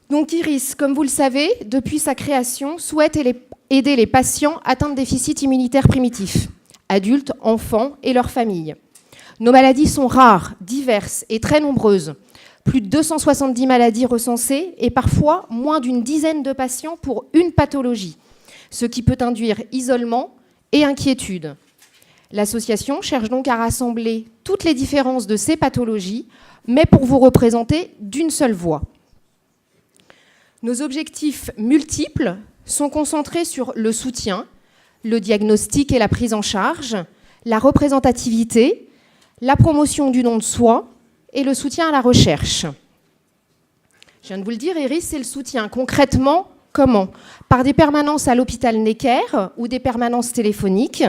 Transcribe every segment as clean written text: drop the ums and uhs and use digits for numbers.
Donc Iris, comme vous le savez, depuis sa création, souhaite aider les patients atteints de déficit immunitaire primitif, adultes, enfants et leurs familles. Nos maladies sont rares, diverses et très nombreuses. Plus de 270 maladies recensées et parfois moins d'une dizaine de patients pour une pathologie, ce qui peut induire isolement et inquiétude. L'association cherche donc à rassembler toutes les différences de ces pathologies, mais pour vous représenter d'une seule voix. Nos objectifs multiples sont concentrés sur le soutien, le diagnostic et la prise en charge, la représentativité, la promotion du don de soi et le soutien à la recherche. Je viens de vous le dire, Iris, c'est le soutien. Concrètement, comment ? Par des permanences à l'hôpital Necker ou des permanences téléphoniques,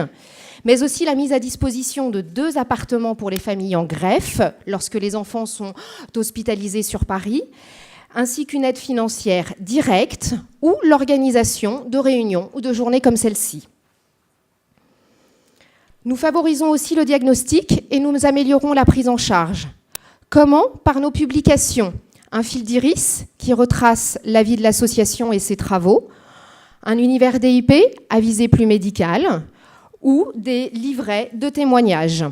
mais aussi la mise à disposition de 2 appartements pour les familles en greffe, lorsque les enfants sont hospitalisés sur Paris, ainsi qu'une aide financière directe ou l'organisation de réunions ou de journées comme celle-ci. Nous favorisons aussi le diagnostic et nous améliorons la prise en charge. Comment ? Par nos publications. Un fil d'Iris qui retrace la vie de l'association et ses travaux, un univers DIP à visée plus médicale ou des livrets de témoignages.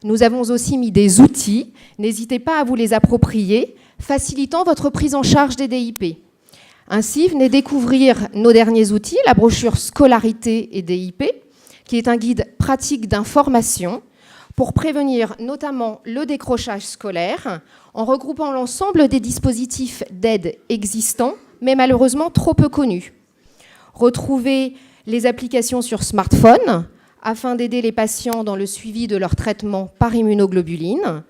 Nous avons aussi mis des outils, n'hésitez pas à vous les approprier, facilitant votre prise en charge des DIP. Ainsi, venez découvrir nos derniers outils, la brochure Scolarité et DIP, qui est un guide pratique d'information pour prévenir notamment le décrochage scolaire, en regroupant l'ensemble des dispositifs d'aide existants, mais malheureusement trop peu connus. Retrouvez les applications sur smartphone, afin d'aider les patients dans le suivi de leur traitement par immunoglobuline,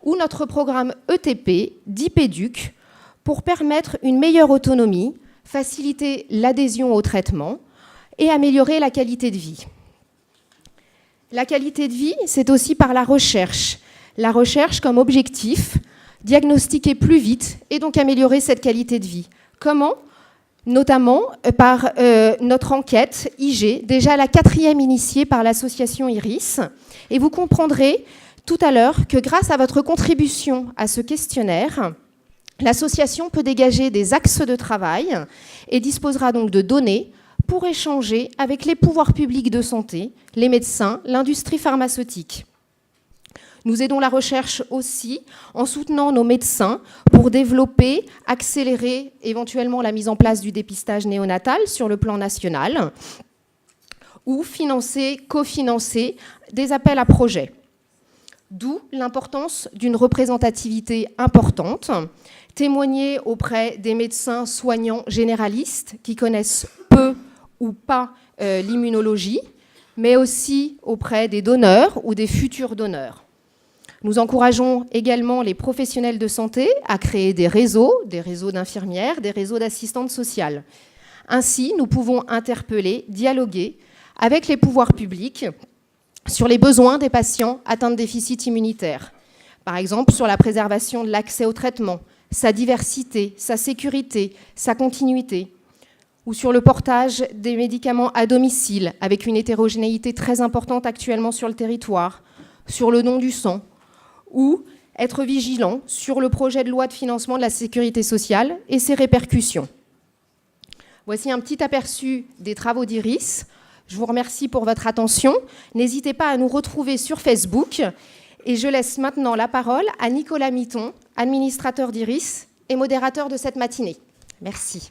ou notre programme ETP, d'IPEDUC, pour permettre une meilleure autonomie, faciliter l'adhésion au traitement et améliorer la qualité de vie. La qualité de vie, c'est aussi par la recherche. La recherche comme objectif, diagnostiquer plus vite et donc améliorer cette qualité de vie. Comment ? Notamment par notre enquête IG, déjà la 4e initiée par l'association Iris. Et vous comprendrez tout à l'heure que grâce à votre contribution à ce questionnaire, l'association peut dégager des axes de travail et disposera donc de données pour échanger avec les pouvoirs publics de santé, les médecins, l'industrie pharmaceutique. Nous aidons la recherche aussi en soutenant nos médecins pour développer, accélérer éventuellement la mise en place du dépistage néonatal sur le plan national ou financer, cofinancer des appels à projets. D'où l'importance d'une représentativité importante, témoigner auprès des médecins soignants généralistes qui connaissent peu ou pas l'immunologie, mais aussi auprès des donneurs ou des futurs donneurs. Nous encourageons également les professionnels de santé à créer des réseaux d'infirmières, des réseaux d'assistantes sociales. Ainsi, nous pouvons interpeller, dialoguer avec les pouvoirs publics sur les besoins des patients atteints de déficit immunitaire. Par exemple, sur la préservation de l'accès au traitement, sa diversité, sa sécurité, sa continuité, ou sur le portage des médicaments à domicile, avec une hétérogénéité très importante actuellement sur le territoire, sur le don du sang, ou être vigilant sur le projet de loi de financement de la sécurité sociale et ses répercussions. Voici un petit aperçu des travaux d'Iris. Je vous remercie pour votre attention. N'hésitez pas à nous retrouver sur Facebook. Et je laisse maintenant la parole à Nicolas Mitton, administrateur d'Iris et modérateur de cette matinée. Merci.